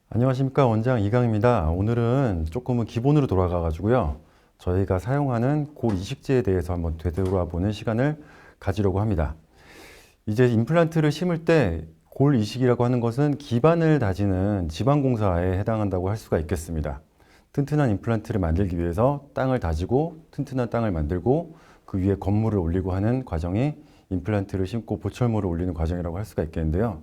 안녕하십니까, 원장 이강입니다. 오늘은 조금은 기본으로 돌아가 가지고요, 저희가 사용하는 골 이식제에 대해서 한번 되돌아보는 시간을 가지려고 합니다. 이제 임플란트를 심을 때 골 이식이라고 하는 것은 기반을 다지는 지방공사에 해당한다고 할 수가 있겠습니다. 튼튼한 임플란트를 만들기 위해서 땅을 다지고 튼튼한 땅을 만들고 그 위에 건물을 올리고 하는 과정이 임플란트를 심고 보철모를 올리는 과정이라고 할 수가 있겠는데요.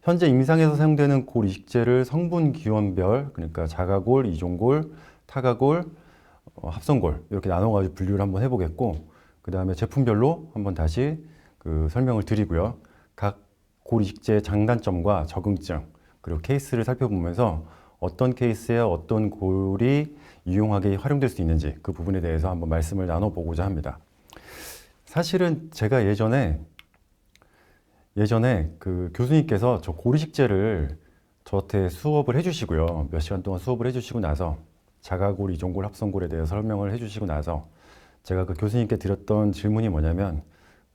현재 임상에서 사용되는 골 이식제를 성분 기원별, 그러니까 자가골, 이종골, 타가골, 합성골 이렇게 나눠가지고 분류를 한번 해보겠고, 그 다음에 제품별로 한번 다시 설명을 드리고요. 각 골 이식제의 장단점과 적응증, 그리고 케이스를 살펴보면서 어떤 케이스에 어떤 골이 유용하게 활용될 수 있는지 그 부분에 대해서 한번 말씀을 나눠보고자 합니다. 사실은 제가 예전에 그 교수님께서 저 고리식제를 저한테 수업을 해주시고요. 몇 시간 동안 수업을 해주시고 나서 자가골, 이종골, 합성골에 대해서 설명을 해주시고 나서 제가 그 교수님께 드렸던 질문이 뭐냐면,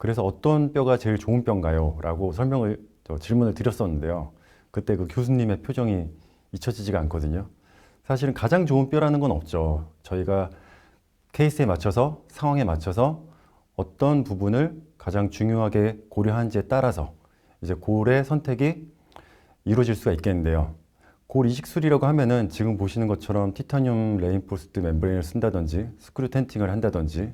그래서 어떤 뼈가 제일 좋은 뼈인가요? 라고 질문을 드렸었는데요. 그때 그 교수님의 표정이 잊혀지지가 않거든요. 사실은 가장 좋은 뼈라는 건 없죠. 저희가 케이스에 맞춰서, 상황에 맞춰서 어떤 부분을 가장 중요하게 고려하는지에 따라서 이제 골의 선택이 이루어질 수가 있겠는데요. 골 이식술이라고 하면은 지금 보시는 것처럼 티타늄 레인포스드 멤브레인을 쓴다든지, 스크류 텐팅을 한다든지,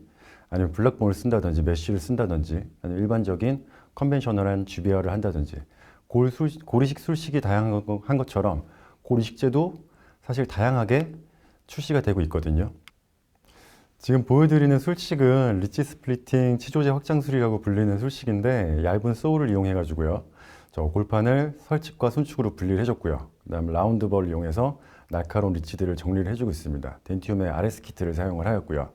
아니면 블락본을 쓴다든지, 메쉬를 쓴다든지, 아니면 일반적인 컨벤셔널한 GBR을 한다든지, 골 이식 술식이 다양한 것처럼 골 이식제도 사실 다양하게 출시가 되고 있거든요. 지금 보여드리는 술식은 리치 스플리팅 치조제 확장술이라고 불리는 술식인데, 얇은 소울을 이용해 가지고요, 저 골판을 설칙과 순축으로 분리를 해줬고요. 그 다음 라운드벌을 이용해서 날카로운 리치들을 정리를 해주고 있습니다. 덴티움의 RS 키트를 사용을 하였고요.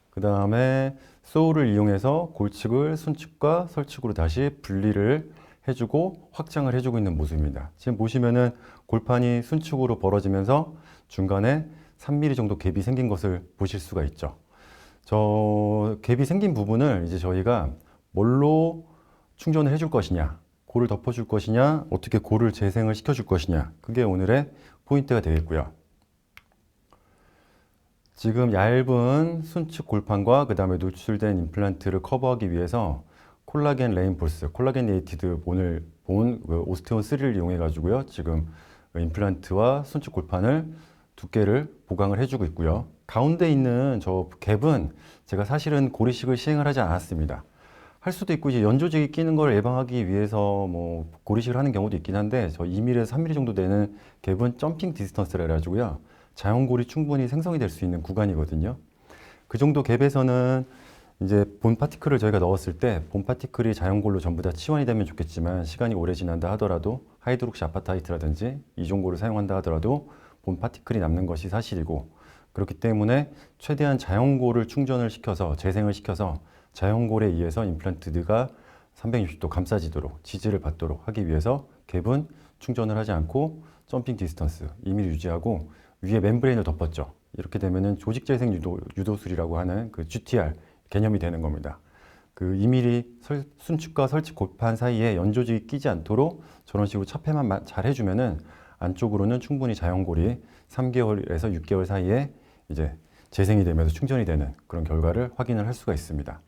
그 다음에 소울을 이용해서 골측을 순측과 설측으로 다시 분리를 해주고 확장을 해주고 있는 모습입니다. 지금 보시면은 골판이 순축으로 벌어지면서 중간에 3mm 정도 갭이 생긴 것을 보실 수가 있죠. 저 갭이 생긴 부분을 이제 저희가 뭘로 충전을 해줄 것이냐, 골을 덮어줄 것이냐, 어떻게 골을 재생을 시켜줄 것이냐, 그게 오늘의 포인트가 되겠고요. 지금 얇은 순측 골판과 그 다음에 노출된 임플란트를 커버하기 위해서 콜라겐 레인포스, 콜라겐 네이티드 본을 본 오스테온 3를 이용해 가지고요, 지금 임플란트와 순측 골판을 두께를 보강을 해주고 있고요. 가운데 있는 저 갭은 제가 사실은 고리식을 시행을 하지 않았습니다. 할 수도 있고, 이제 연조직이 끼는 걸 예방하기 위해서 뭐 고리식을 하는 경우도 있긴 한데, 저 2mm에서 3mm 정도 되는 갭은 점핑 디스턴스라 해가지고요, 자연골이 충분히 생성이 될 수 있는 구간이거든요. 그 정도 갭에서는 이제 본 파티클을 저희가 넣었을 때 본 파티클이 자연골로 전부 다 치환이 되면 좋겠지만, 시간이 오래 지난다 하더라도 하이드록시 아파타이트라든지 이종골을 사용한다 하더라도 본 파티클이 남는 것이 사실이고, 그렇기 때문에 최대한 자연골을 충전을 시켜서 재생을 시켜서 자연골에 의해서 임플란트가 360도 감싸지도록 지지를 받도록 하기 위해서 갭은 충전을 하지 않고 점핑 디스턴스 2mm 유지하고 위에 멤브레인을 덮었죠. 이렇게 되면은 조직 재생 유도술이라고 하는 그 GTR 개념이 되는 겁니다. 그 2mm 순축과 설측 골판 사이에 연조직이 끼지 않도록 저런 식으로 차폐만 잘 해주면은 안쪽으로는 충분히 자연골이 3개월에서 6개월 사이에 이제 재생이 되면서 충전이 되는 그런 결과를 확인을 할 수가 있습니다.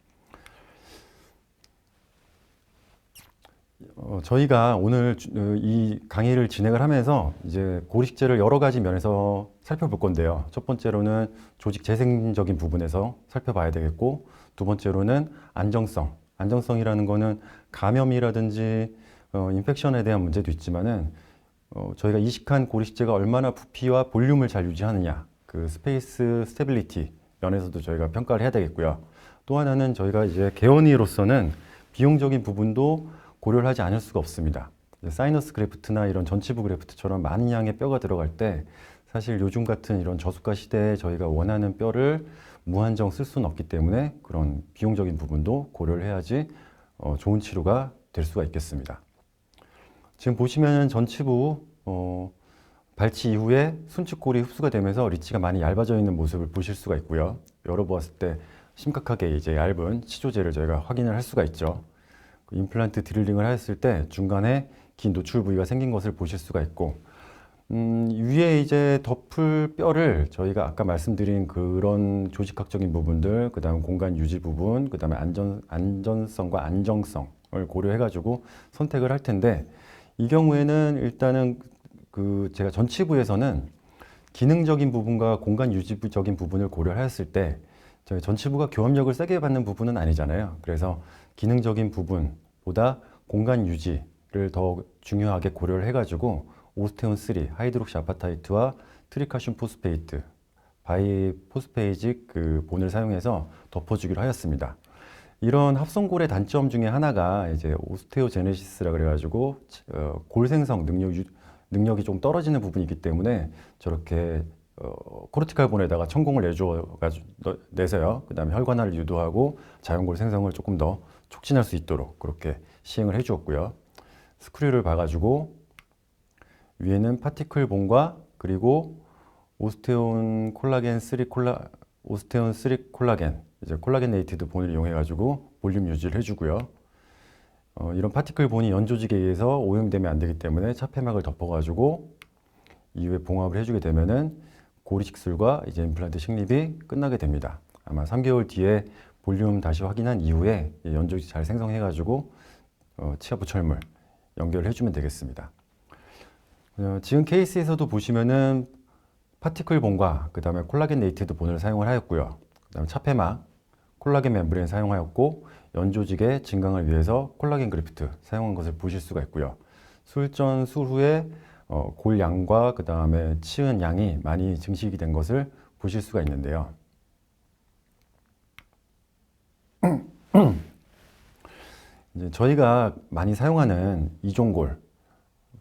저희가 오늘 이 강의를 진행을 하면서 이제 고리식제를 여러 가지 면에서 살펴볼 건데요. 첫 번째로는 조직 재생적인 부분에서 살펴봐야 되겠고, 두 번째로는 안정성. 안정성이라는 거는 감염이라든지 인펙션에 대한 문제도 있지만은 저희가 이식한 고리식제가 얼마나 부피와 볼륨을 잘 유지하느냐, 그 스페이스 스테빌리티 면에서도 저희가 평가를 해야 되겠고요. 또 하나는 저희가 이제 개원의로서는 비용적인 부분도 고려를 하지 않을 수가 없습니다. 사이너스 그래프트나 이런 전치부 그래프트처럼 많은 양의 뼈가 들어갈 때 사실 요즘 같은 이런 저수가 시대에 저희가 원하는 뼈를 무한정 쓸 수는 없기 때문에 그런 비용적인 부분도 고려를 해야지 좋은 치료가 될 수가 있겠습니다. 지금 보시면 전치부 발치 이후에 순측골이 흡수가 되면서 리치가 많이 얇아져 있는 모습을 보실 수가 있고요. 열어보았을 때 심각하게 이제 얇은 치조제를 저희가 확인을 할 수가 있죠. 임플란트 드릴링을 했을 때 중간에 긴 노출 부위가 생긴 것을 보실 수가 있고, 위에 이제 덮을 뼈를 저희가 아까 말씀드린 그런 조직학적인 부분들, 그 다음 공간 유지 부분, 그 다음에 안전성과 안정성을 고려해가지고 선택을 할 텐데, 이 경우에는 일단은 그 제가 전치부에서는 기능적인 부분과 공간 유지적인 부분을 고려하였을 때, 저희 전치부가 교합력을 세게 받는 부분은 아니잖아요. 그래서 기능적인 부분보다 공간 유지를 더 중요하게 고려를 해가지고 오스테온 3, 하이드록시 아파타이트와 트리칼슘 포스페이트, 바이포스페이직 그 본을 사용해서 덮어주기로 하였습니다. 이런 합성골의 단점 중에 하나가 이제 오스테오제네시스라 그래가지고 골 생성 능력이 좀 떨어지는 부분이 있기 때문에 저렇게 코르티칼 본에다가 천공을 내서요. 그 다음에 혈관화를 유도하고 자연골 생성을 조금 더 촉진할 수 있도록 그렇게 시행을 해주었고요. 스크류를 박아주고 위에는 파티클 본과 그리고 오스테온 쓰리 콜라겐 이제 콜라겐 네이티드 본을 이용해 가지고 볼륨 유지를 해주고요. 이런 파티클 본이 연조직에 의해서 오염되면 안 되기 때문에 차폐막을 덮어가지고 이후에 봉합을 해주게 되면은 고리식술과 이제 임플란트 식립이 끝나게 됩니다. 아마 3개월 뒤에 볼륨 다시 확인한 이후에 연조직 잘 생성해가지고 치아 부철물 연결을 해주면 되겠습니다. 지금 케이스에서도 보시면은 파티클 본과 그 다음에 콜라겐 네이티드 본을 사용을 하였고요. 그 다음에 차폐막, 콜라겐 멤브레인 사용하였고 연조직의 증강을 위해서 콜라겐 그래프트 사용한 것을 보실 수가 있고요. 수술 전, 수술 후에 골 양과 그 다음에 치은 양이 많이 증식이 된 것을 보실 수가 있는데요. 이제 저희가 많이 사용하는 이종골,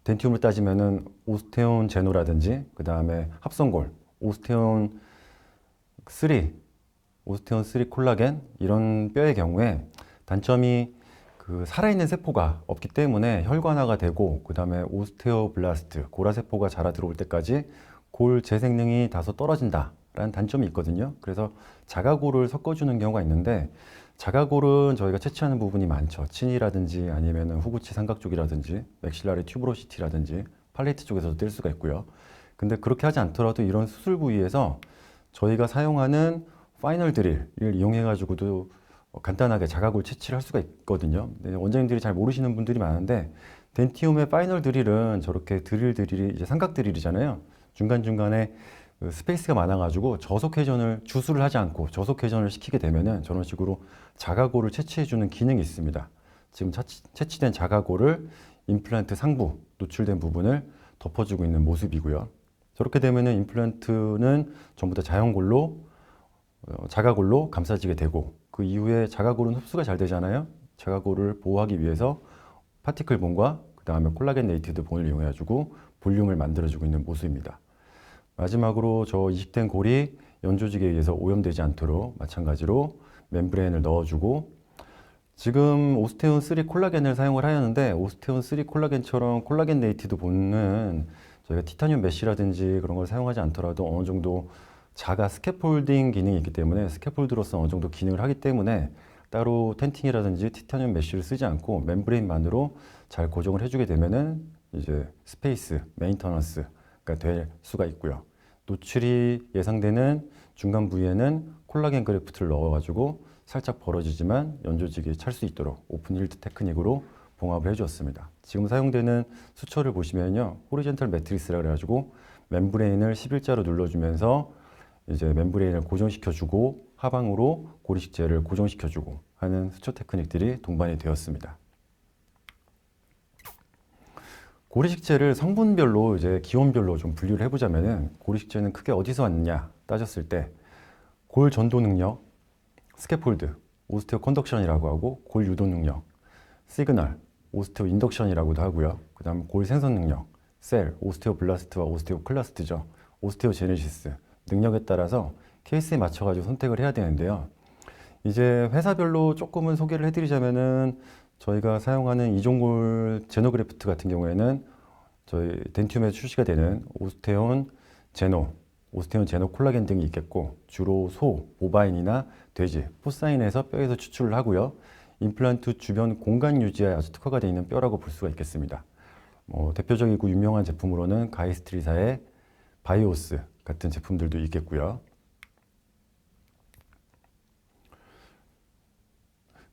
덴티움을 따지면은 오스테온 제노라든지 그 다음에 합성골, 오스테온 3 콜라겐 이런 뼈의 경우에 단점이 그 살아있는 세포가 없기 때문에 혈관화가 되고 그 다음에 오스테오블라스트, 고라세포가 자라 들어올 때까지 골 재생능이 다소 떨어진다라는 단점이 있거든요. 그래서 자가골을 섞어주는 경우가 있는데 자가골은 저희가 채취하는 부분이 많죠. 친이라든지 아니면 후구치 삼각 쪽이라든지 맥실라리 튜브로시티라든지 팔레트 쪽에서도 뗄 수가 있고요. 근데 그렇게 하지 않더라도 이런 수술 부위에서 저희가 사용하는 파이널 드릴을 이용해 가지고도 간단하게 자가골 채취를 할 수가 있거든요. 원장님들이 잘 모르시는 분들이 많은데 덴티움의 파이널 드릴은 저렇게 드릴이 이제 삼각 드릴이잖아요. 중간중간에 그 스페이스가 많아가지고 저속 회전을 주술을 하지 않고 저속 회전을 시키게 되면은 저런 식으로 자가골을 채취해주는 기능이 있습니다. 지금 채취된 자가골을 임플란트 상부 노출된 부분을 덮어주고 있는 모습이고요. 저렇게 되면은 임플란트는 전부 다 자연골로 자가골로 감싸지게 되고 그 이후에 자가골은 흡수가 잘 되잖아요. 자가골을 보호하기 위해서 파티클 본과 그 다음에 콜라겐 네이티드 본을 이용해 가지고 볼륨을 만들어주고 있는 모습입니다. 마지막으로 저 이식된 골이 연조직에 의해서 오염되지 않도록 마찬가지로 멤브레인을 넣어주고 지금 오스테온 3 콜라겐을 사용을 하였는데 오스테온 3 콜라겐처럼 콜라겐 네이티드 본은 저희가 티타늄 메쉬라든지 그런 걸 사용하지 않더라도 어느 정도 자가 스캐폴딩 기능이 있기 때문에 스캐폴드로서 어느 정도 기능을 하기 때문에 따로 텐팅이라든지 티타늄 메쉬를 쓰지 않고 멤브레인만으로 잘 고정을 해주게 되면은 이제 스페이스 메인터넌스가 될 수가 있고요. 노출이 예상되는 중간 부위에는 콜라겐 그래프트를 넣어가지고 살짝 벌어지지만 연조직이 찰 수 있도록 오픈 힐드 테크닉으로 봉합을 해주었습니다. 지금 사용되는 수초를 보시면요, 호리젠탈 매트리스라 그래가지고 멤브레인을 11자로 눌러주면서 이제 멤브레인을 고정시켜주고 하방으로 고리식재를 고정시켜주고 하는 수초 테크닉들이 동반이 되었습니다. 고리식재를 성분별로 이제 기원별로 좀 분류를 해보자면은 고리식재는 크게 어디서 왔느냐 따졌을 때 골 전도 능력, 스캐폴드, 오스테오 컨덕션이라고 하고 골 유도 능력, 시그널, 오스테오 인덕션이라고도 하고요. 그 다음 골 생성 능력, 셀, 오스테오 블라스트와 오스테오 클라스트죠. 오스테오 제네시스 능력에 따라서 케이스에 맞춰가지고 선택을 해야 되는데요. 이제 회사별로 조금은 소개를 해드리자면은 저희가 사용하는 이종골 제노그래프트 같은 경우에는 저희 덴티움에 출시가 되는 오스테온 제노 콜라겐 등이 있겠고 주로 소, 보바인이나 돼지, 포사인에서 뼈에서 추출을 하고요. 임플란트 주변 공간 유지에 아주 특화가 되어 있는 뼈라고 볼 수가 있겠습니다. 대표적이고 유명한 제품으로는 가이스트리사의 바이오스 같은 제품들도 있겠고요.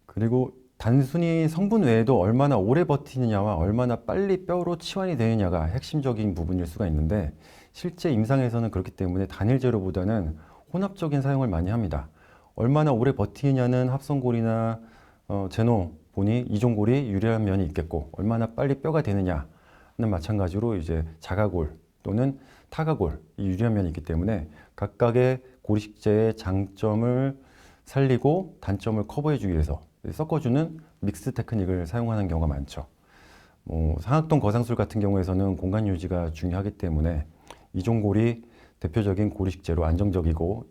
그리고 단순히 성분 외에도 얼마나 오래 버티느냐와 얼마나 빨리 뼈로 치환이 되느냐가 핵심적인 부분일 수가 있는데, 실제 임상에서는 그렇기 때문에 단일 재료보다는 혼합적인 사용을 많이 합니다. 얼마나 오래 버티느냐는 합성골이나 제노본이 이종골이 유리한 면이 있겠고, 얼마나 빨리 뼈가 되느냐는 마찬가지로 이제 자가골 또는 타가골 이 유리한 면이 있기 때문에 각각의 고리식재의 장점을 살리고 단점을 커버해주기 위해서 섞어주는 믹스 테크닉을 사용하는 경우가 많죠. 상악동 거상술 같은 경우에서는 공간 유지가 중요하기 때문에 이종골이 대표적인 고리식재로 안정적이고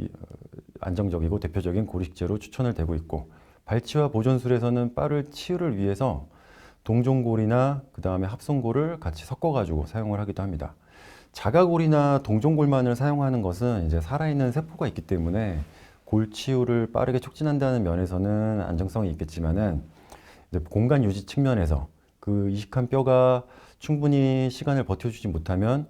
대표적인 고리식재로 추천을 되고 있고, 발치와 보존술에서는 빠를 치유를 위해서 동종골이나 그 다음에 합성골을 같이 섞어가지고 사용을 하기도 합니다. 자가골이나 동종골만을 사용하는 것은 이제 살아있는 세포가 있기 때문에 골 치유를 빠르게 촉진한다는 면에서는 안정성이 있겠지만은, 이제 공간 유지 측면에서 그 이식한 뼈가 충분히 시간을 버텨주지 못하면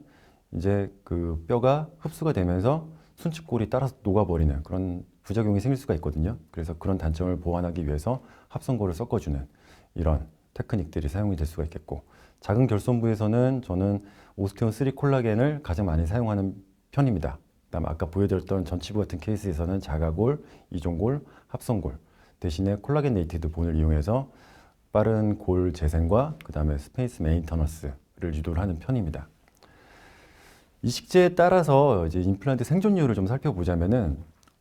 이제 그 뼈가 흡수가 되면서 순측골이 따라서 녹아버리는 그런 부작용이 생길 수가 있거든요. 그래서 그런 단점을 보완하기 위해서 합성골을 섞어주는 이런 테크닉들이 사용이 될 수가 있겠고, 작은 결손부에서는 저는 오스테온 3 콜라겐을 가장 많이 사용하는 편입니다. 그다음 아까 보여드렸던 전치부 같은 케이스에서는 자가골, 이종골, 합성골 대신에 콜라겐 네이티드 본을 이용해서 빠른 골 재생과 그 다음에 스페이스 메인터너스를 유도를 하는 편입니다. 이식제에 따라서 이제 임플란트 생존율을 좀 살펴보자면은,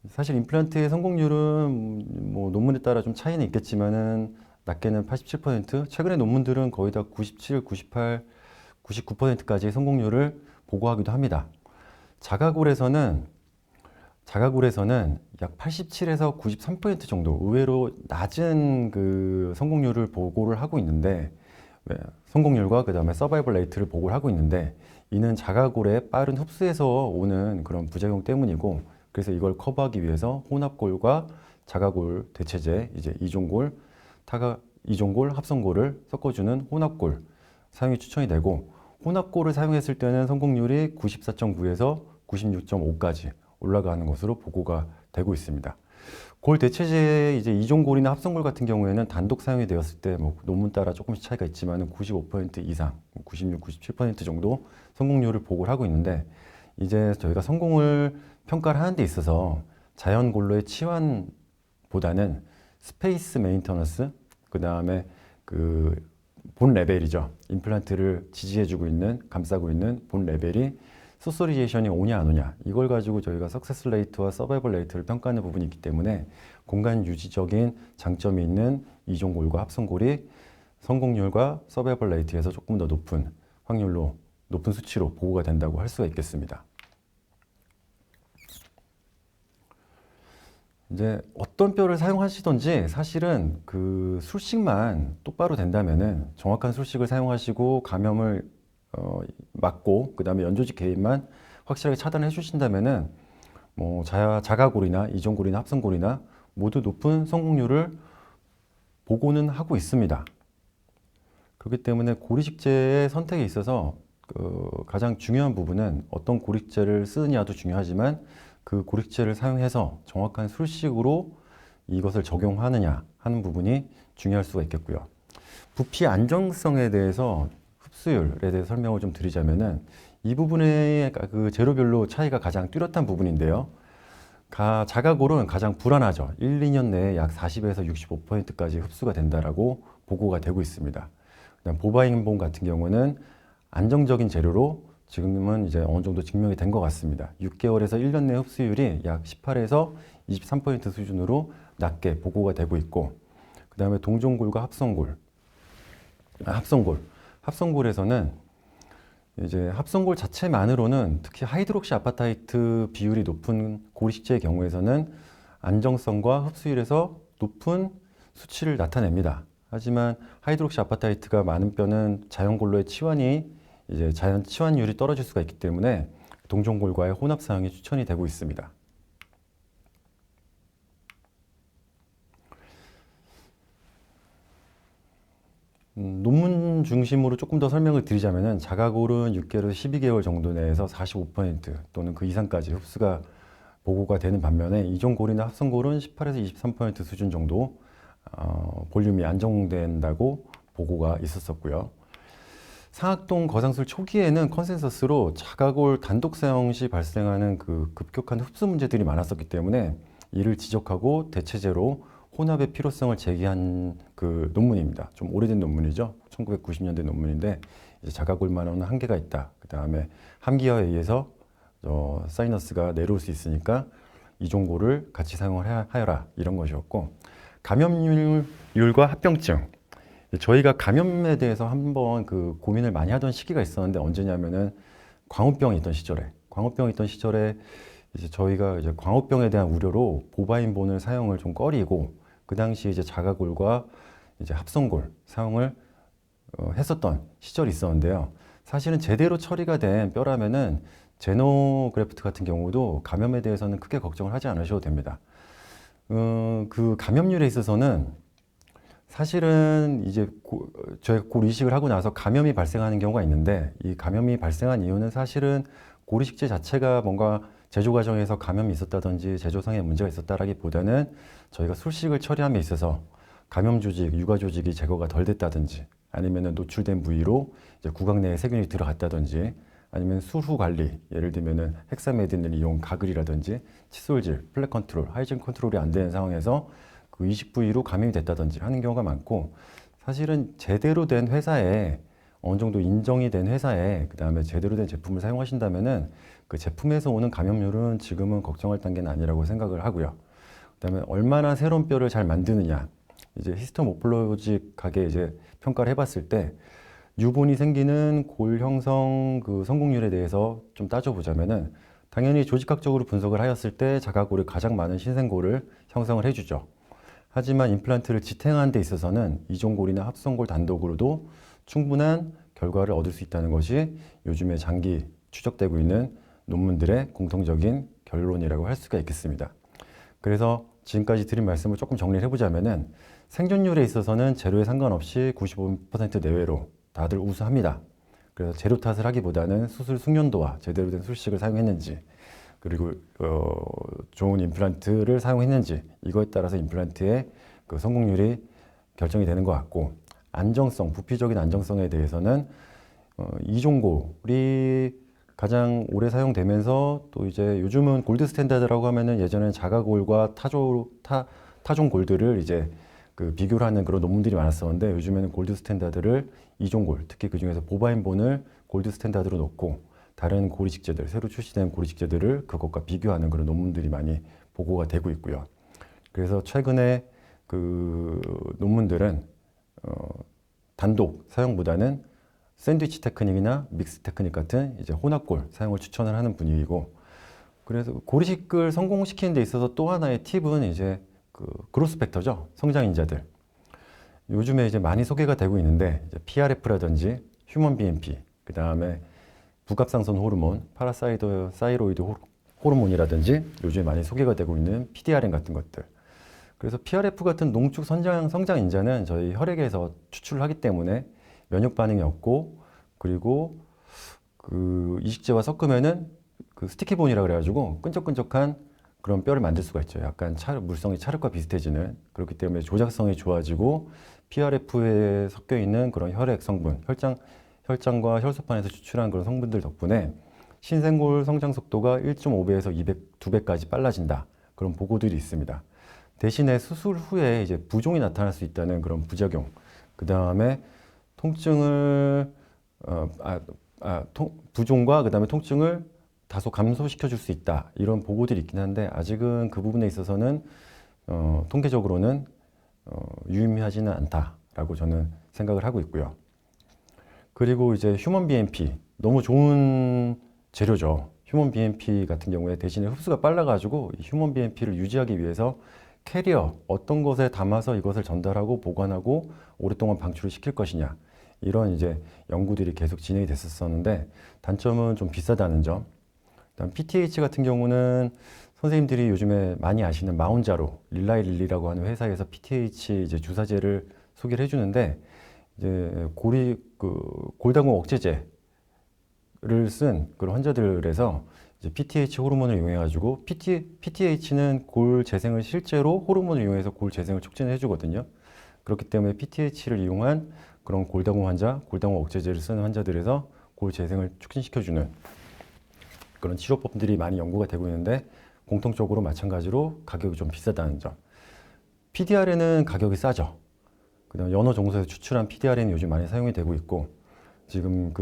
사실 임플란트의 성공률은 논문에 따라 좀 차이는 있겠지만은 낮게는 87%, 최근의 논문들은 거의 다 97, 98, 99%까지 성공률을 보고하기도 합니다. 자가골에서는 약 87에서 93% 정도 의외로 낮은 그 성공률을 보고를 하고 있는데, 성공률과 그 다음에 서바이벌 레이트를 보고를 하고 있는데, 이는 자가골의 빠른 흡수에서 오는 그런 부작용 때문이고, 그래서 이걸 커버하기 위해서 혼합골과 자가골 대체제, 이제 이종골, 합성골을 섞어주는 혼합골 사용이 추천이 되고, 혼합골을 사용했을 때는 성공률이 94.9에서 96.5까지 올라가는 것으로 보고가 되고 있습니다. 골 대체제의 이제 이종골이나 합성골 같은 경우에는 단독 사용이 되었을 때 논문 따라 조금씩 차이가 있지만 95% 이상, 96, 97% 정도 성공률을 보고를 하고 있는데, 이제 저희가 성공을 평가를 하는 데 있어서 자연골로의 치환보다는 스페이스 메인터너스, 그 다음에 그 본 레벨이죠. 임플란트를 지지해주고 있는, 감싸고 있는 본 레벨이 소소리제이션이 오냐 안 오냐, 이걸 가지고 저희가 석세스 레이트와 서바이벌 레이트를 평가하는 부분이 있기 때문에 공간 유지적인 장점이 있는 이종골과 합성골이 성공률과 서바이벌 레이트에서 조금 더 높은 확률로, 높은 수치로 보고가 된다고 할 수가 있겠습니다. 이제 어떤 뼈를 사용하시든지 사실은 그 술식만 똑바로 된다면은, 정확한 술식을 사용하시고 감염을 막고 그 다음에 연조직 개입만 확실하게 차단해 주신다면은 자가골이나 이종골이나 합성골이나 모두 높은 성공률을 보고는 하고 있습니다. 그렇기 때문에 고리식재의 선택에 있어서 가장 중요한 부분은 어떤 고리식재를 쓰느냐도 중요하지만, 그 고리식재를 사용해서 정확한 술식으로 이것을 적용하느냐 하는 부분이 중요할 수가 있겠고요. 부피 안정성에 대해서, 흡수율에 대해서 설명을 좀 드리자면은, 이 부분의 그 재료별로 차이가 가장 뚜렷한 부분인데요. 자가골은 가장 불안하죠. 1, 2년 내에 약 40에서 65%까지 흡수가 된다라고 보고가 되고 있습니다. 그다음 보바인본 같은 경우는 안정적인 재료로 지금은 이제 어느 정도 증명이 된 것 같습니다. 6개월에서 1년 내 흡수율이 약 18에서 23% 수준으로 낮게 보고가 되고 있고, 그 다음에 동종골과 합성골에서는 이제 합성골 자체만으로는, 특히 하이드록시 아파타이트 비율이 높은 고리식재의 경우에서는 안정성과 흡수율에서 높은 수치를 나타냅니다. 하지만 하이드록시 아파타이트가 많은 뼈는 자연골로의 자연 치환율이 떨어질 수가 있기 때문에 동종골과의 혼합 사용이 추천이 되고 있습니다. 논문 가면 중심으로 조금 더 설명을 드리자면은 자가골은 6개월에서 12개월 정도 내에서 45% 또는 그 이상까지 흡수가 보고가 되는 반면에 이종골이나 합성골은 18에서 23% 수준 정도 볼륨이 안정된다고 보고가 있었었고요. 상악동 거상술 초기에는 컨센서스로 자가골 단독 사용 시 발생하는 그 급격한 흡수 문제들이 많았었기 때문에 이를 지적하고 대체제로 혼합의 필요성을 제기한 그 논문입니다. 좀 오래된 논문이죠. 1990년대 논문인데 이제 자가골만은 한계가 있다. 그 다음에 함기화에 의해서 사이너스가 내려올 수 있으니까 이종골을 같이 사용을 하여라 이런 것이었고, 감염률과 합병증. 저희가 감염에 대해서 한번 그 고민을 많이 하던 시기가 있었는데 언제냐면은 광우병이 있던 시절에 이제 저희가 이제 광우병에 대한 우려로 보바인본을 사용을 좀 꺼리고 그 당시 이제 자가골과 이제 합성골 사용을 했었던 시절이 있었는데요. 사실은 제대로 처리가 된 뼈라면은 제노그래프트 같은 경우도 감염에 대해서는 크게 걱정을 하지 않으셔도 됩니다. 그 감염률에 있어서는 사실은 이제 저희가 골 이식을 하고 나서 감염이 발생하는 경우가 있는데 이 감염이 발생한 이유는 사실은 골 이식제 자체가 뭔가 제조 과정에서 감염이 있었다든지 제조상의 문제가 있었다라기보다는 저희가 술식을 처리함에 있어서 감염 조직, 유가 조직이 제거가 덜 됐다든지 아니면 노출된 부위로 이제 구강 내에 세균이 들어갔다든지 아니면 수후 관리, 예를 들면은 헥사메딘을 이용 가글이라든지 칫솔질, 플렉 컨트롤, 하이진 컨트롤이 안 되는 상황에서 그 이식 부위로 감염이 됐다든지 하는 경우가 많고, 사실은 제대로 된 회사에 어느 정도 인정이 된 회사에 그 다음에 제대로 된 제품을 사용하신다면은 그 제품에서 오는 감염률은 지금은 걱정할 단계는 아니라고 생각을 하고요. 그 다음에 얼마나 새로운 뼈를 잘 만드느냐, 이제 히스토모폴로직하게 이제 평가를 해봤을 때 유본이 생기는 골 형성 그 성공률에 대해서 좀 따져보자면은 당연히 조직학적으로 분석을 하였을 때 자가골이 가장 많은 신생골을 형성을 해주죠. 하지만 임플란트를 지탱하는 데 있어서는 이종골이나 합성골 단독으로도 충분한 결과를 얻을 수 있다는 것이 요즘에 장기 추적되고 있는 논문들의 공통적인 결론이라고 할 수가 있겠습니다. 그래서 지금까지 드린 말씀을 조금 정리를 해보자면은 생존율에 있어서는 재료에 상관없이 95% 내외로 다들 우수합니다. 그래서 재료 탓을 하기보다는 수술 숙련도와 제대로 된 술식을 사용했는지, 그리고 좋은 임플란트를 사용했는지, 이거에 따라서 임플란트의 그 성공률이 결정이 되는 것 같고, 안정성, 부피적인 안정성에 대해서는 이종골이 가장 오래 사용되면서 또 이제 요즘은 골드 스탠다드라고 하면은 예전에는 자가골과 타종 골드를 이제 그 비교를 하는 그런 논문들이 많았었는데 요즘에는 골드 스탠다드를 이종골, 특히 그 중에서 보바인본을 골드 스탠다드로 놓고 다른 고리식제들, 새로 출시된 고리식제들을 그것과 비교하는 그런 논문들이 많이 보고가 되고 있고요. 그래서 최근에 그 논문들은 단독 사용보다는 샌드위치 테크닉이나 믹스 테크닉 같은 이제 혼합골 사용을 추천을 하는 분위기고, 그래서 고리식을 성공시키는 데 있어서 또 하나의 팁은 이제 그 그로스 팩터죠. 성장인자들. 요즘에 이제 많이 소개가 되고 있는데 PRF라든지 휴먼 BMP, 그 다음에 부갑상선 호르몬, 파라사이로이드 호르몬이라든지 요즘에 많이 소개가 되고 있는 PDRN 같은 것들. 그래서 PRF 같은 농축 성장인자는 저희 혈액에서 추출을 하기 때문에 면역 반응이 없고, 그리고 그 이식제와 섞으면은 그 스티키본이라 그래가지고 끈적끈적한 그런 뼈를 만들 수가 있죠. 약간 물성이 찰흙과 비슷해지는, 그렇기 때문에 조작성이 좋아지고 PRF에 섞여 있는 그런 혈액 성분, 혈장과 혈소판에서 추출한 그런 성분들 덕분에 신생골 성장 속도가 1.5배에서 2배까지 빨라진다. 그런 보고들이 있습니다. 대신에 수술 후에 이제 부종이 나타날 수 있다는 그런 부작용, 그 다음에 통증을 부종과 그 다음에 통증을 다소 감소시켜 줄 수 있다, 이런 보고들이 있긴 한데 아직은 그 부분에 있어서는 통계적으로는 유의미하지는 않다라고 저는 생각을 하고 있고요. 그리고 이제 휴먼 BMP 너무 좋은 재료죠. 휴먼 BMP 같은 경우에 대신에 흡수가 빨라가지고 이 휴먼 BMP를 유지하기 위해서 캐리어, 어떤 것에 담아서 이것을 전달하고 보관하고 오랫동안 방출을 시킬 것이냐, 이런 이제 연구들이 계속 진행이 됐었는데 단점은 좀 비싸다는 점. 그다음 PTH 같은 경우는 선생님들이 요즘에 많이 아시는 마운자로 릴라이 릴리라고 하는 회사에서 PTH 이제 주사제를 소개를 해주는데 이제 골다공 억제제를 쓴 그런 환자들에서 이제 PTH 호르몬을 이용해가지고 PTH는 골 재생을 실제로 호르몬을 이용해서 골 재생을 촉진해 주거든요. 그렇기 때문에 PTH를 이용한 그런 골다공 환자, 골다공 억제제를 쓰는 환자들에서 골 재생을 촉진시켜주는 그런 치료법들이 많이 연구가 되고 있는데 공통적으로 마찬가지로 가격이 좀 비싸다는 점. PDRN은 가격이 싸죠. 그다음 연어 정수에서 추출한 PDRN이 요즘 많이 사용이 되고 있고 지금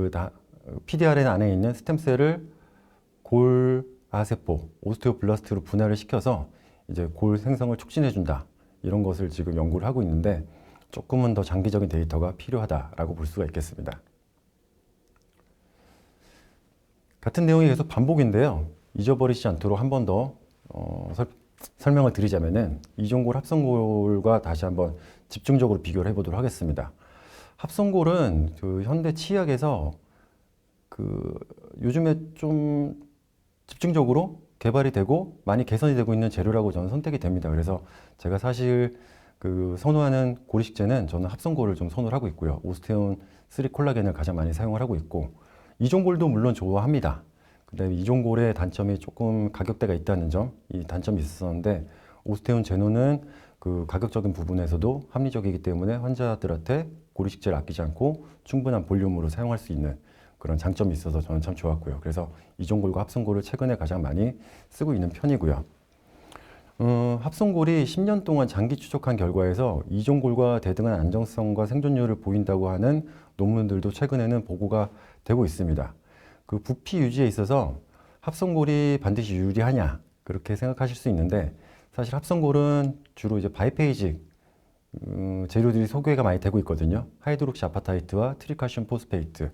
PDRN 안에 있는 스템셀을 골 아세포, 오스테오블라스트로 분할을 시켜서 이제 골 생성을 촉진해준다. 이런 것을 지금 연구를 하고 있는데 조금은 더 장기적인 데이터가 필요하다라고 볼 수가 있겠습니다. 같은 내용이 계속 반복인데요. 잊어버리지 않도록 한 번 더 설명을 드리자면은 이종골, 합성골과 다시 한번 집중적으로 비교를 해보도록 하겠습니다. 합성골은 그 현대 치약에서 요즘에 좀 집중적으로 개발이 되고 많이 개선이 되고 있는 재료라고 저는 선택이 됩니다. 그래서 제가 사실 선호하는 고리식재는 저는 합성골을 좀 선호를 하고 있고요. 오스테온 3 콜라겐을 가장 많이 사용을 하고 있고 이종골도 물론 좋아합니다. 근데 이종골의 단점이 조금 가격대가 있다는 점, 이 단점이 있었는데 오스테온 제노는 그 가격적인 부분에서도 합리적이기 때문에 환자들한테 고리식재를 아끼지 않고 충분한 볼륨으로 사용할 수 있는 그런 장점이 있어서 저는 참 좋았고요. 그래서 이종골과 합성골을 최근에 가장 많이 쓰고 있는 편이고요. 합성골이 10년 동안 장기 추적한 결과에서 이종골과 대등한 안정성과 생존율을 보인다고 하는 논문들도 최근에는 보고가 되고 있습니다. 그 부피 유지에 있어서 합성골이 반드시 유리하냐 그렇게 생각하실 수 있는데 사실 합성골은 주로 이제 바이페이직 재료들이 소개가 많이 되고 있거든요. 하이드록시 아파타이트와 트리칼슘 포스페이트.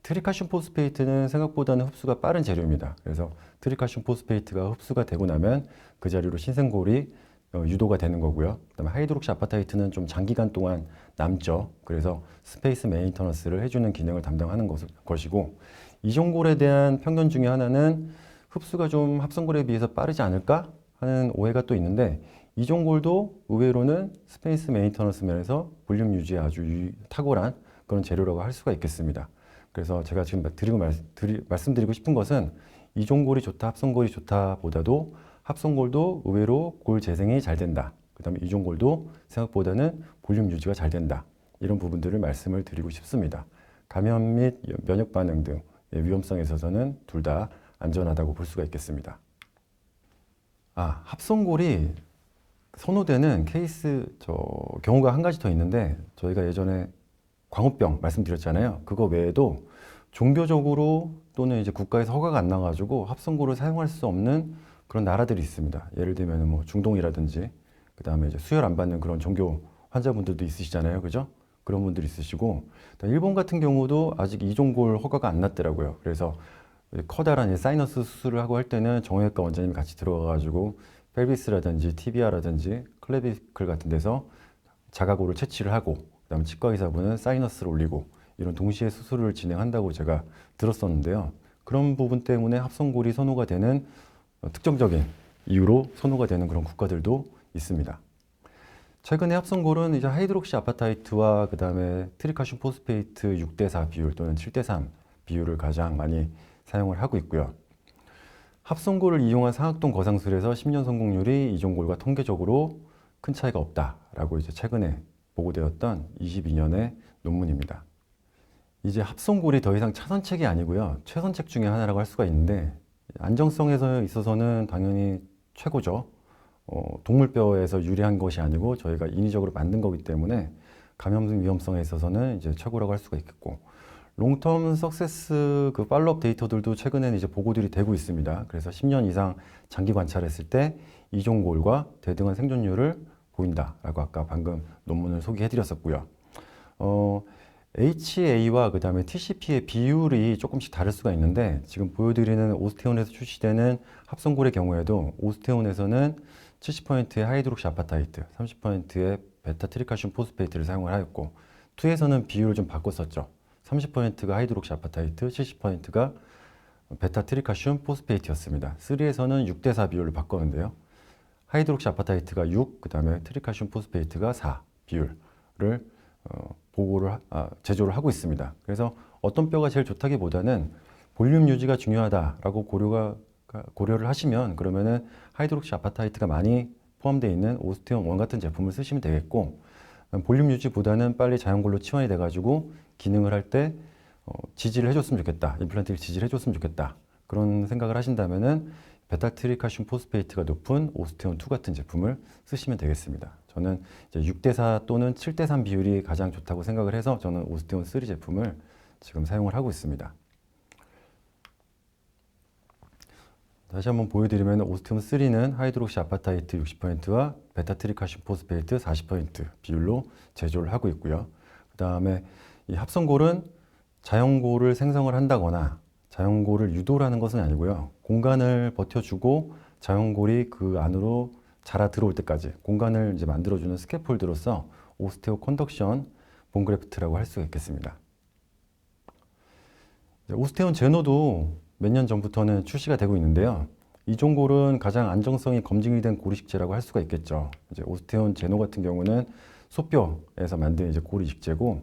트리칼슘 포스페이트는 생각보다는 흡수가 빠른 재료입니다. 그래서 트리칼슘 포스페이트가 흡수가 되고 나면 그 자리로 신생골이 유도가 되는 거고요. 그다음에 하이드록시 아파타이트는 좀 장기간 동안 남죠. 그래서 스페이스 메인터넌스를 해주는 기능을 담당하는 것이고 이종골에 대한 편견 중에 하나는 흡수가 좀 합성골에 비해서 빠르지 않을까 하는 오해가 또 있는데 이종골도 의외로는 스페이스 메인터넌스 면에서 볼륨 유지에 아주 탁월한 그런 재료라고 할 수가 있겠습니다. 그래서 제가 지금 말씀드리고 싶은 것은 이종골이 좋다, 합성골이 좋다 보다도 합성골도 의외로 골 재생이 잘 된다. 그 다음에 이종골도 생각보다는 볼륨 유지가 잘 된다. 이런 부분들을 말씀을 드리고 싶습니다. 감염 및 면역 반응 등 위험성에 있어서는 둘 다 안전하다고 볼 수가 있겠습니다. 합성골이 선호되는 경우가 한 가지 더 있는데 저희가 예전에 광우병 말씀드렸잖아요. 그거 외에도 종교적으로 또는 이제 국가에서 허가가 안 나가지고 합성골을 사용할 수 없는 그런 나라들이 있습니다. 예를 들면 뭐 중동이라든지 그 다음에 이제 수혈 안 받는 그런 종교 환자분들도 있으시잖아요. 그죠? 그런 분들이 있으시고 일본 같은 경우도 아직 이종골 허가가 안 났더라고요. 그래서 커다란 사이너스 수술을 하고 할 때는 정형외과 원장님이 같이 들어가가지고 펠비스라든지 티비아라든지 클레비클 같은 데서 자가골을 채취를 하고 그다음에 치과 의사분은 사이너스를 올리고 이런 동시에 수술을 진행한다고 제가 들었었는데요. 그런 부분 때문에 합성골이 선호가 되는 특정적인 이유로 선호가 되는 그런 국가들도 있습니다. 최근에 합성골은 이제 하이드록시 아파타이트와 그 다음에 트리칼슘 포스페이트 6대4 비율 또는 7대3 비율을 가장 많이 사용을 하고 있고요. 합성골을 이용한 상악동 거상술에서 10년 성공률이 이종골과 통계적으로 큰 차이가 없다라고 이제 최근에 보고되었던 22년의 논문입니다. 이제 합성골이 더 이상 차선책이 아니고요. 최선책 중에 하나라고 할 수가 있는데 안정성에 있어서는 당연히 최고죠. 동물뼈에서 유래한 것이 아니고 저희가 인위적으로 만든 거기 때문에 감염 위험성에 있어서는 이제 최고라고 할 수가 있겠고 롱텀 석세스 팔로업 데이터들도 최근에는 이제 보고들이 되고 있습니다. 그래서 10년 이상 장기 관찰했을 때 이종골과 대등한 생존율을 보인다라고 아까 방금 논문을 소개해 드렸었고요. HA와 그 다음에 TCP의 비율이 조금씩 다를 수가 있는데 지금 보여드리는 오스테온에서 출시되는 합성골의 경우에도 오스테온에서는 70%의 하이드록시 아파타이트, 30%의 베타 트리칼슘 포스페이트를 사용을 하였고 2에서는 비율을 좀 바꿨었죠. 30%가 하이드록시 아파타이트, 70%가 베타 트리칼슘 포스페이트였습니다. 3에서는 6대4 비율을 바꿨는데요. 하이드록시 아파타이트가 6, 그 다음에 트리칼슘 포스페이트가 4 비율을 제조를 하고 있습니다. 그래서 어떤 뼈가 제일 좋다기보다는 볼륨 유지가 중요하다라고 고려를 하시면 그러면은 하이드록시 아파타이트가 많이 포함되어 있는 오스테온 1 같은 제품을 쓰시면 되겠고, 볼륨 유지보다는 빨리 자연골로 치환이 돼가지고 기능을 할 때 지지를 해줬으면 좋겠다, 임플란트를 지지를 해줬으면 좋겠다, 그런 생각을 하신다면은 베타트리칼슘 포스페이트가 높은 오스테온 2 같은 제품을 쓰시면 되겠습니다. 저는 이제 6대4 또는 7대3 비율이 가장 좋다고 생각을 해서 저는 오스테온 3 제품을 지금 사용을 하고 있습니다. 다시 한번 보여드리면 오스테온 3는 하이드록시 아파타이트 60%와 베타트리칼슘 포스페이트 40% 비율로 제조를 하고 있고요. 그 다음에 이 합성골은 자연골을 생성을 한다거나 자연골을 유도를 하는 것은 아니고요. 공간을 버텨주고 자연골이 그 안으로 자라 들어올 때까지 공간을 이제 만들어주는 스캐폴드로서 오스테오 컨덕션 본그래프트라고 할 수가 있겠습니다. 오스테온 제노도 몇 년 전부터는 출시가 되고 있는데요. 이종골은 가장 안정성이 검증이 된 고리식재라고 할 수가 있겠죠. 이제 오스테온 제노 같은 경우는 소뼈에서 만든 이제 고리식재고,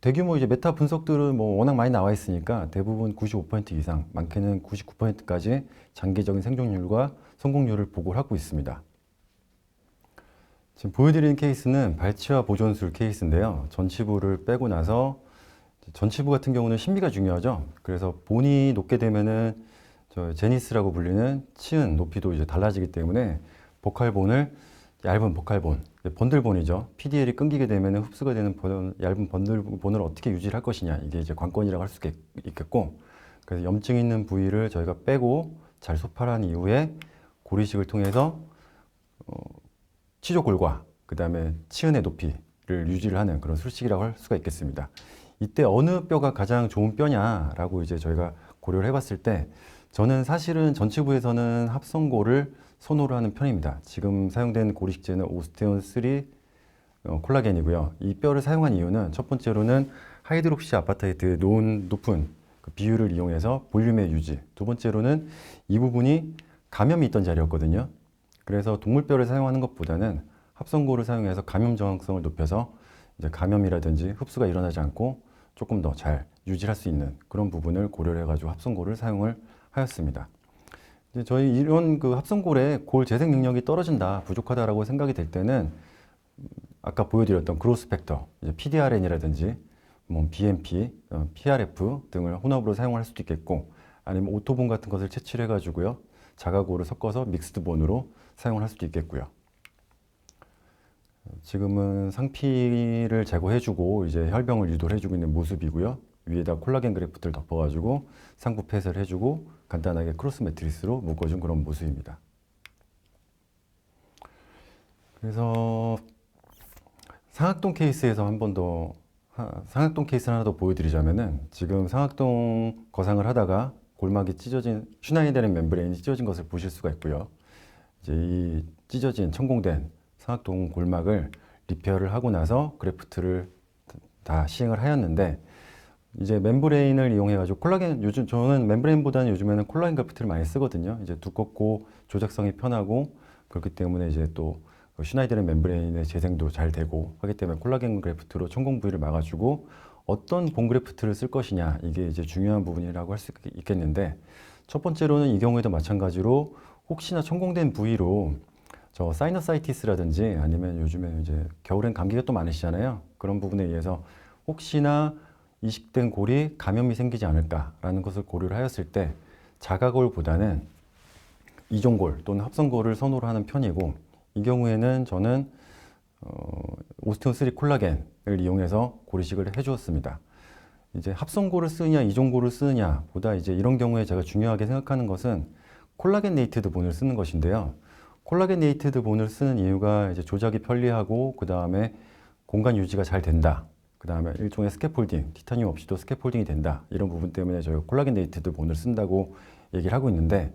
대규모 이제 메타 분석들은 뭐 워낙 많이 나와 있으니까 대부분 95% 이상, 많게는 99%까지 장기적인 생존율과 성공률을 보고를 하고 있습니다. 지금 보여드리는 케이스는 발치와 보존술 케이스인데요. 전치부를 빼고 나서 전치부 같은 경우는 신비가 중요하죠. 그래서 본이 높게 되면은 제니스라고 불리는 치은 높이도 이제 달라지기 때문에 보칼본을 얇은 보칼본, 번들본이죠. PDL이 끊기게 되면 흡수가 되는 얇은 번들본을 어떻게 유지를 할 것이냐, 이게 이제 관건이라고 할 수 있겠고, 그래서 염증 있는 부위를 저희가 빼고 잘 소팔한 이후에 고리식을 통해서 치조골과 그 다음에 치은의 높이를 유지를 하는 그런 술식이라고 할 수가 있겠습니다. 이때 어느 뼈가 가장 좋은 뼈냐라고 이제 저희가 고려를 해봤을 때, 저는 사실은 전치부에서는 합성골을 선호를 하는 편입니다. 지금 사용된 고리식재는 오스테온 3 콜라겐이고요. 이 뼈를 사용한 이유는 첫 번째로는 하이드록시 아파타이트의 높은 그 비율을 이용해서 볼륨의 유지, 두 번째로는 이 부분이 감염이 있던 자리였거든요. 그래서 동물뼈를 사용하는 것보다는 합성골을 사용해서 감염 저항성을 높여서 이제 감염이라든지 흡수가 일어나지 않고 조금 더 잘 유지할 수 있는 그런 부분을 고려를 해가지고 합성골을 사용을 하였습니다. 이제 저희 이런 그 합성골의 골 재생 능력이 떨어진다, 부족하다라고 생각이 될 때는 아까 보여드렸던 그로스 팩터, 이제 PDRN이라든지 뭐 BMP, PRF 등을 혼합으로 사용할 수도 있겠고, 아니면 오토본 같은 것을 채취를 해가지고요, 자가골을 섞어서 믹스드 본으로 사용을 할 수도 있겠고요. 지금은 상피를 제거해주고 이제 혈병을 유도를 해주고 있는 모습이고요. 위에다 콜라겐 그래프트를 덮어가지고 상부 펫을 해주고 간단하게 크로스 매트리스로 묶어준 그런 모습입니다. 그래서 상악동 케이스에서 한 번 더 상악동 케이스 하나 더 보여드리자면은, 지금 상악동 거상을 하다가 골막이 찢어진, 슈나이데른 멤브레인이 찢어진 것을 보실 수가 있고요. 이제 이 찢어진 천공된 상악동 골막을 리페어를 하고 나서 그래프트를 다 시행을 하였는데, 이제 멤브레인을 이용해 가지고 콜라겐, 요즘 저는 멤브레인보다는 요즘에는 콜라겐 그래프트를 많이 쓰거든요. 이제 두껍고 조작성이 편하고, 그렇기 때문에 이제 또 슈나이데른 멤브레인의 재생도 잘 되고 하기 때문에 콜라겐 그래프트로 천공 부위를 막아주고, 어떤 본 그래프트를 쓸 것이냐, 이게 이제 중요한 부분이라고 할 수 있겠는데, 첫 번째로는 이 경우에도 마찬가지로 혹시나 천공된 부위로 저 사이너사이티스라든지 아니면 요즘에 이제 겨울엔 감기가 또 많으시잖아요. 그런 부분에 의해서 혹시나 이식된 골이 감염이 생기지 않을까라는 것을 고려를 하였을 때 자가골보다는 이종골 또는 합성골을 선호를 하는 편이고, 이 경우에는 저는 오스테온 3 콜라겐을 이용해서 고리식을 해주었습니다. 이제 합성골을 쓰느냐 이종골을 쓰느냐 보다 이제 이런 경우에 제가 중요하게 생각하는 것은 콜라겐 네이티드 본을 쓰는 것인데요. 콜라겐 네이티드 본을 쓰는 이유가 이제 조작이 편리하고, 그 다음에 공간 유지가 잘 된다, 그 다음에 일종의 스캐폴딩, 티타늄 없이도 스캐폴딩이 된다, 이런 부분 때문에 저희가 콜라겐 네이티드 본을 쓴다고 얘기를 하고 있는데,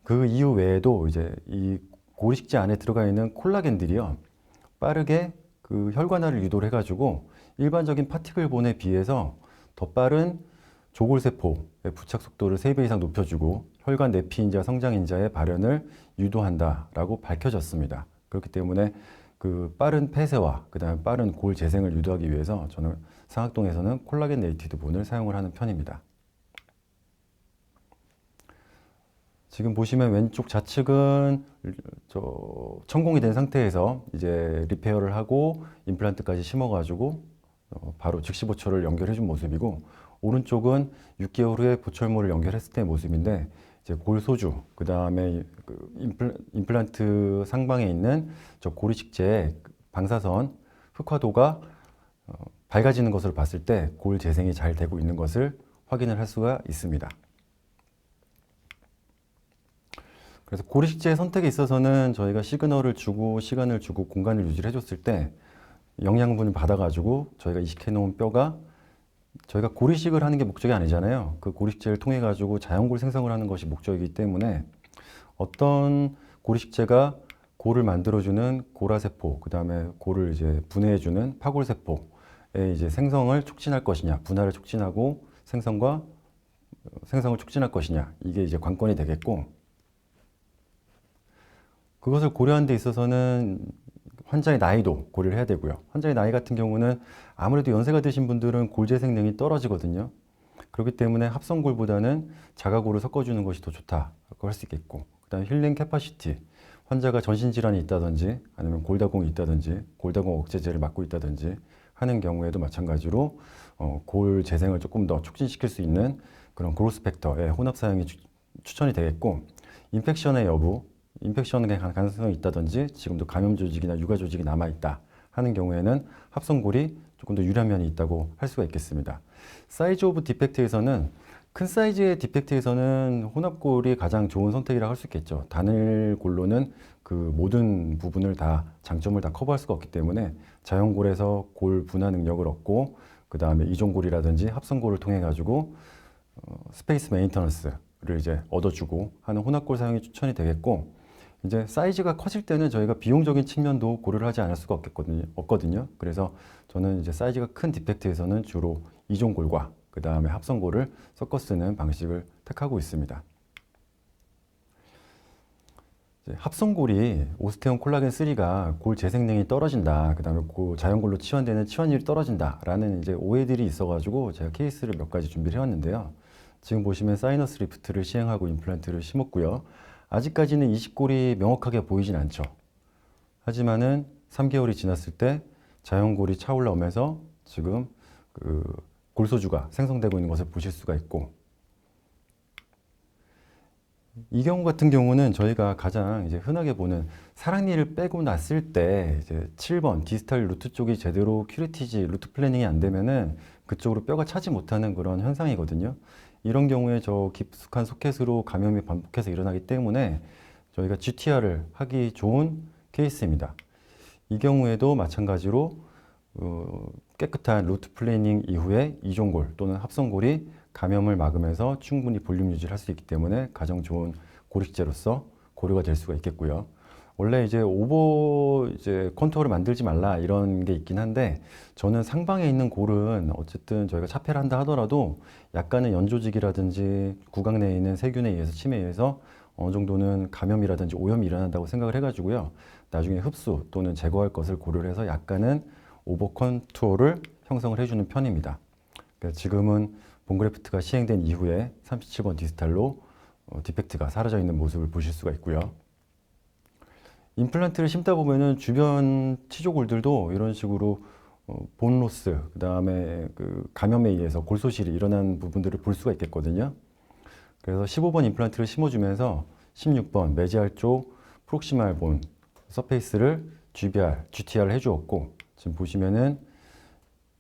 그 이유 외에도 이제 이 고리식재 안에 들어가 있는 콜라겐들이요, 빠르게 그 혈관화를 유도를 해가지고 일반적인 파티클 본에 비해서 더 빠른 조골세포의 부착 속도를 3배 이상 높여주고 혈관 내피인자, 성장인자의 발현을 유도한다라고 밝혀졌습니다. 그렇기 때문에 그 빠른 폐쇄와 그다음에 빠른 골 재생을 유도하기 위해서 저는 상악동에서는 콜라겐 네이티드 본을 사용을 하는 편입니다. 지금 보시면 왼쪽 좌측은 천공이 된 상태에서 이제 리페어를 하고 임플란트까지 심어가지고 바로 즉시 보철을 연결해 준 모습이고, 오른쪽은 6개월 후에 보철모를 연결했을 때의 모습인데, 이제 골소주, 그 다음에 임플란트 상방에 있는 저 고리식재의 방사선 흑화도가 밝아지는 것을 봤을 때 골 재생이 잘 되고 있는 것을 확인을 할 수가 있습니다. 그래서 고리식재 선택에 있어서는 저희가 시그널을 주고 시간을 주고 공간을 유지를 해줬을 때 영양분을 받아가지고 저희가 이식해 놓은 뼈가, 저희가 고리식을 하는 게 목적이 아니잖아요. 그 고리식재를 통해 가지고 자연골 생성을 하는 것이 목적이기 때문에 어떤 고리식재가 골을 만들어주는 골화세포, 그 다음에 골을 이제 분해해주는 파골세포의 이제 생성을 촉진할 것이냐, 분할을 촉진하고 생성을 촉진할 것이냐, 이게 이제 관건이 되겠고, 그것을 고려하는 데 있어서는 환자의 나이도 고려를 해야 되고요. 환자의 나이 같은 경우는 아무래도 연세가 드신 분들은 골 재생능이 떨어지거든요. 그렇기 때문에 합성골보다는 자가골을 섞어주는 것이 더 좋다고 할 수 있겠고, 그다음에 힐링 캐파시티, 환자가 전신질환이 있다든지 아니면 골다공이 있다든지 골다공 억제제를 맞고 있다든지 하는 경우에도 마찬가지로 골 재생을 조금 더 촉진시킬 수 있는 그런 그로스 팩터의 혼합 사용이 추천이 되겠고, 인펙션의 여부, 인펙션의 가능성이 있다든지 지금도 감염 조직이나 유가 조직이 남아있다 하는 경우에는 합성골이 조금 더 유리한 면이 있다고 할 수가 있겠습니다. 사이즈 오브 디펙트에서는, 큰 사이즈의 디펙트에서는 혼합골이 가장 좋은 선택이라고 할 수 있겠죠. 단일골로는 그 모든 부분을 다, 장점을 다 커버할 수가 없기 때문에 자연골에서 골 분화 능력을 얻고, 그 다음에 이종골이라든지 합성골을 통해 가지고 스페이스 메인터넌스를 이제 얻어주고 하는 혼합골 사용이 추천이 되겠고, 이제 사이즈가 커질 때는 저희가 비용적인 측면도 고려를 하지 않을 수가 없거든요. 그래서 저는 이제 사이즈가 큰 디펙트에서는 주로 이종골과 그 다음에 합성골을 섞어 쓰는 방식을 택하고 있습니다. 합성골이 오스테온 콜라겐 3가 골 재생능이 떨어진다, 그 다음에 자연골로 치환되는 치환율이 떨어진다라는 이제 오해들이 있어가지고 제가 케이스를 몇 가지 준비를 해왔는데요. 지금 보시면 사이너스 리프트를 시행하고 임플란트를 심었고요. 아직까지는 이식골이 명확하게 보이진 않죠. 하지만은 3개월이 지났을 때 자연골이 차올라오면서 지금 그 골소주가 생성되고 있는 것을 보실 수가 있고, 이 경우 같은 경우는 저희가 가장 이제 흔하게 보는 사랑니를 빼고 났을 때 이제 7번 디스탈 루트 쪽이 제대로 큐리티지 루트 플래닝이 안 되면은 그쪽으로 뼈가 차지 못하는 그런 현상이거든요. 이런 경우에 저 깊숙한 소켓으로 감염이 반복해서 일어나기 때문에 저희가 GTR을 하기 좋은 케이스입니다. 이 경우에도 마찬가지로 깨끗한 루트 플래닝 이후에 이종골 또는 합성골이 감염을 막으면서 충분히 볼륨 유지를 할 수 있기 때문에 가장 좋은 고리식재로서 고려가 될 수가 있겠고요. 원래 이제 컨투어를 만들지 말라 이런 게 있긴 한데, 저는 상방에 있는 골은 어쨌든 저희가 차폐를 한다 하더라도 약간의 연조직이라든지 구강 내에 있는 세균에 의해서 침해에 의해서 어느 정도는 감염이라든지 오염이 일어난다고 생각을 해가지고요. 나중에 흡수 또는 제거할 것을 고려를 해서 약간은 오버 컨투어를 형성을 해주는 편입니다. 그러니까 지금은 본그래프트가 시행된 이후에 37번 디스탈로 디펙트가 사라져 있는 모습을 보실 수가 있고요. 임플란트를 심다 보면은 주변 치조골들도 이런 식으로 본로스, 그 다음에 그 감염에 의해서 골소실이 일어난 부분들을 볼 수가 있겠거든요. 그래서 15번 임플란트를 심어주면서 16번 메지알 쪽 프록시말 본 서페이스를 GTR 해주었고, 지금 보시면은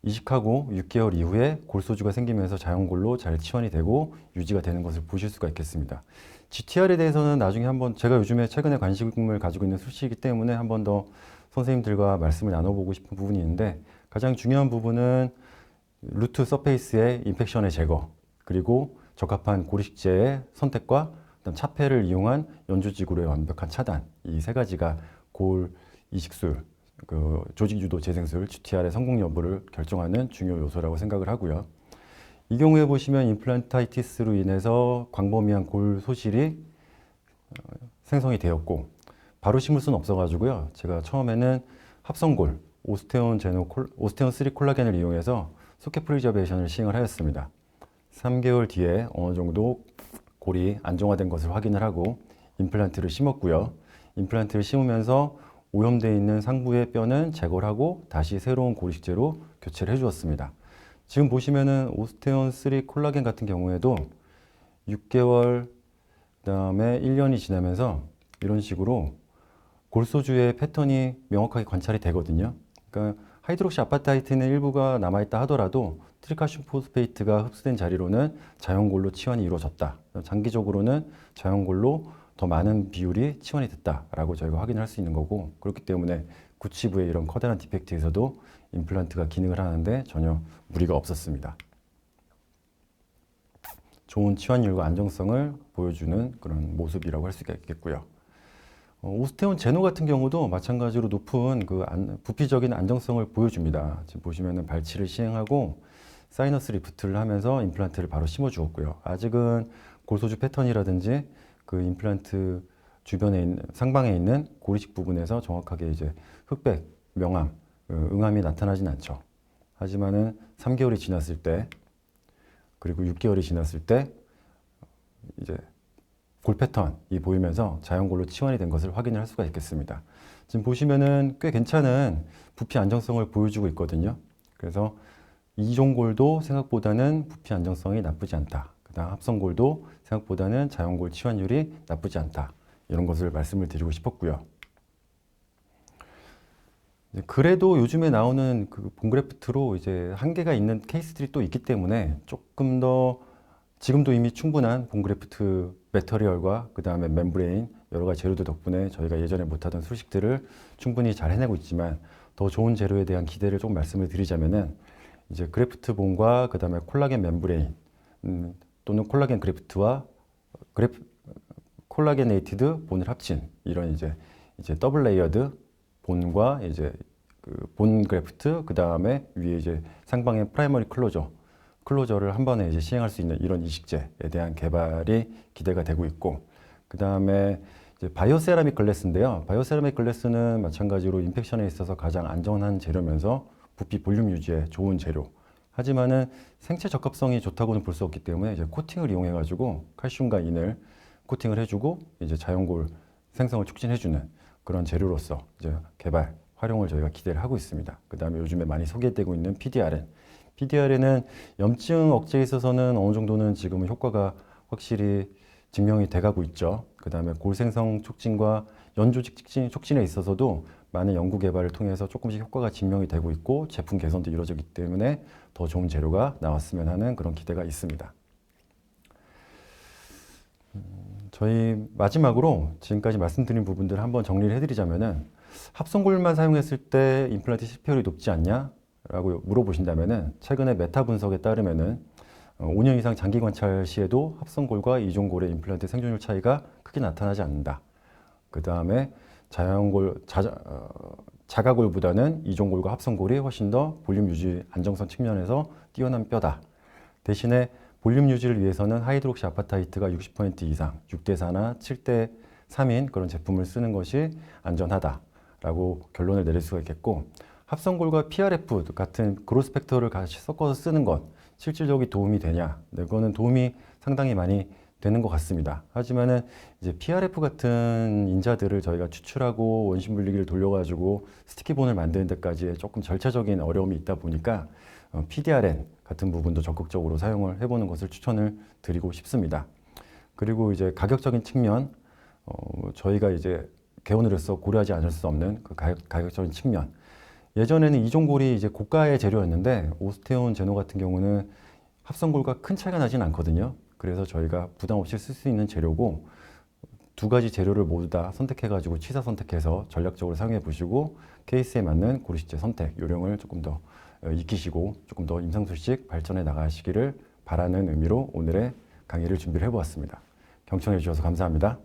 이식하고 6개월 이후에 골소주가 생기면서 자연골로 잘 치환이 되고 유지가 되는 것을 보실 수가 있겠습니다. GTR에 대해서는 나중에 한번, 제가 요즘에 최근에 관심을 가지고 있는 수치이기 때문에 한 번 더 선생님들과 말씀을 나눠보고 싶은 부분이 있는데, 가장 중요한 부분은 루트 서페이스의 인펙션의 제거, 그리고 적합한 고리식재의 선택과 그다음 차폐를 이용한 연조직으로의 완벽한 차단, 이 세 가지가 골 이식술, 그 조직유도 재생술 GTR의 성공 여부를 결정하는 중요 요소라고 생각을 하고요. 이 경우에 보시면 임플란타이티스로 인해서 광범위한 골 소실이 생성이 되었고 바로 심을 수는 없어가지고요. 제가 처음에는 합성골, 오스테온 3 콜라겐을 이용해서 소켓 프리저베이션을 시행을 하였습니다. 3개월 뒤에 어느 정도 골이 안정화된 것을 확인을 하고 임플란트를 심었고요. 임플란트를 심으면서 오염되어 있는 상부의 뼈는 제거를 하고 다시 새로운 고리식재로 교체를 해주었습니다. 지금 보시면은 오스테온 3 콜라겐 같은 경우에도 6개월, 그 다음에 1년이 지나면서 이런 식으로 골소주의 패턴이 명확하게 관찰이 되거든요. 그러니까 하이드록시 아파타이트는 일부가 남아있다 하더라도 트리칼슘 포스페이트가 흡수된 자리로는 자연골로 치환이 이루어졌다. 장기적으로는 자연골로 더 많은 비율이 치환이 됐다라고 저희가 확인할 수 있는 거고, 그렇기 때문에 구치부의 이런 커다란 디펙트에서도 임플란트가 기능을 하는데 전혀 무리가 없었습니다. 좋은 치환율과 안정성을 보여주는 그런 모습이라고 할 수가 있겠고요. 오스테온 제노 같은 경우도 마찬가지로 높은 부피적인 안정성을 보여줍니다. 지금 보시면은 발치를 시행하고 사이너스 리프트를 하면서 임플란트를 바로 심어 주었고요. 아직은 골소주 패턴이라든지 그 임플란트 주변에 있는 상방에 있는 고리식 부분에서 정확하게 이제 흑백, 명암, 응암이 나타나진 않죠. 하지만은 3개월이 지났을 때 그리고 6개월이 지났을 때 이제 골 패턴이 보이면서 자연골로 치환이 된 것을 확인할 수가 있겠습니다. 지금 보시면은 꽤 괜찮은 부피 안정성을 보여주고 있거든요. 그래서 이종골도 생각보다는 부피 안정성이 나쁘지 않다. 그다음 합성골도 생각보다는 자연골 치환율이 나쁘지 않다. 이런 것을 말씀을 드리고 싶었고요. 그래도 요즘에 나오는 그 본그래프트로 이제 한계가 있는 케이스들이 또 있기 때문에 조금 더 지금도 이미 충분한 본그래프트 매터리얼과 그 다음에 멤브레인 여러 가지 재료들 덕분에 저희가 예전에 못하던 수식들을 충분히 잘 해내고 있지만 더 좋은 재료에 대한 기대를 조금 말씀을 드리자면은 이제 그래프트본과 그 다음에 콜라겐 멤브레인 또는 콜라겐 그래프트와 콜라게네이티드 본을 합친 이런 이제 더블 레이어드 본과 이제 그 본 그래프트 그 다음에 위에 이제 상방에 프라이머리 클로저를 한 번에 이제 시행할 수 있는 이런 이식제에 대한 개발이 기대가 되고 있고, 그 다음에 이제 바이오세라믹 글래스인데요. 바이오세라믹 글래스는 마찬가지로 인펙션에 있어서 가장 안전한 재료면서 부피 볼륨 유지에 좋은 재료. 하지만은 생체 적합성이 좋다고는 볼 수 없기 때문에 이제 코팅을 이용해 가지고 칼슘과 인을 코팅을 해주고 이제 자연골 생성을 촉진해주는 그런 재료로서 이제 개발 활용을 저희가 기대를 하고 있습니다. 그 다음에 요즘에 많이 소개되고 있는 PDRN은 염증 억제에 있어서는 어느 정도는 지금은 효과가 확실히 증명이 돼가고 있죠. 그 다음에 골 생성 촉진과 연조직 촉진에 있어서도 많은 연구 개발을 통해서 조금씩 효과가 증명이 되고 있고 제품 개선도 이루어지기 때문에 더 좋은 재료가 나왔으면 하는 그런 기대가 있습니다. 저희 마지막으로 지금까지 말씀드린 부분들을 한번 정리를 해드리자면은 합성골만 사용했을 때 임플란트 실패율이 높지 않냐? 라고 물어보신다면은 최근에 메타 분석에 따르면은 5년 이상 장기 관찰 시에도 합성골과 이종골의 임플란트 생존율 차이가 크게 나타나지 않는다. 그 다음에 자가골보다는 이종골과 합성골이 훨씬 더 볼륨 유지 안정성 측면에서 뛰어난 뼈다. 대신에 볼륨 유지를 위해서는 하이드록시 아파타이트가 60% 이상, 6대4나 7대3인 그런 제품을 쓰는 것이 안전하다라고 결론을 내릴 수가 있겠고, 합성골과 PRF 같은 그로스 팩터를 같이 섞어서 쓰는 것 실질적인 도움이 되냐? 네, 그거는 도움이 상당히 많이 되는 것 같습니다. 하지만은 이제 PRF 같은 인자들을 저희가 추출하고 원심 분리기를 돌려가지고 스티키본을 만드는 데까지 조금 절차적인 어려움이 있다 보니까 PDRN 같은 부분도 적극적으로 사용을 해보는 것을 추천을 드리고 싶습니다. 그리고 이제 가격적인 측면, 저희가 이제 개원으로서 고려하지 않을 수 없는 그 가격적인 측면. 예전에는 이종골이 이제 고가의 재료였는데 오스테온 제노 같은 경우는 합성골과 큰 차이가 나진 않거든요. 그래서 저희가 부담 없이 쓸 수 있는 재료고, 두 가지 재료를 모두 다 선택해가지고 취사 선택해서 전략적으로 사용해 보시고 케이스에 맞는 고리식재 선택 요령을 조금 더 익히시고 조금 더 임상소식 발전해 나가시기를 바라는 의미로 오늘의 강의를 준비를 해보았습니다. 경청해 주셔서 감사합니다.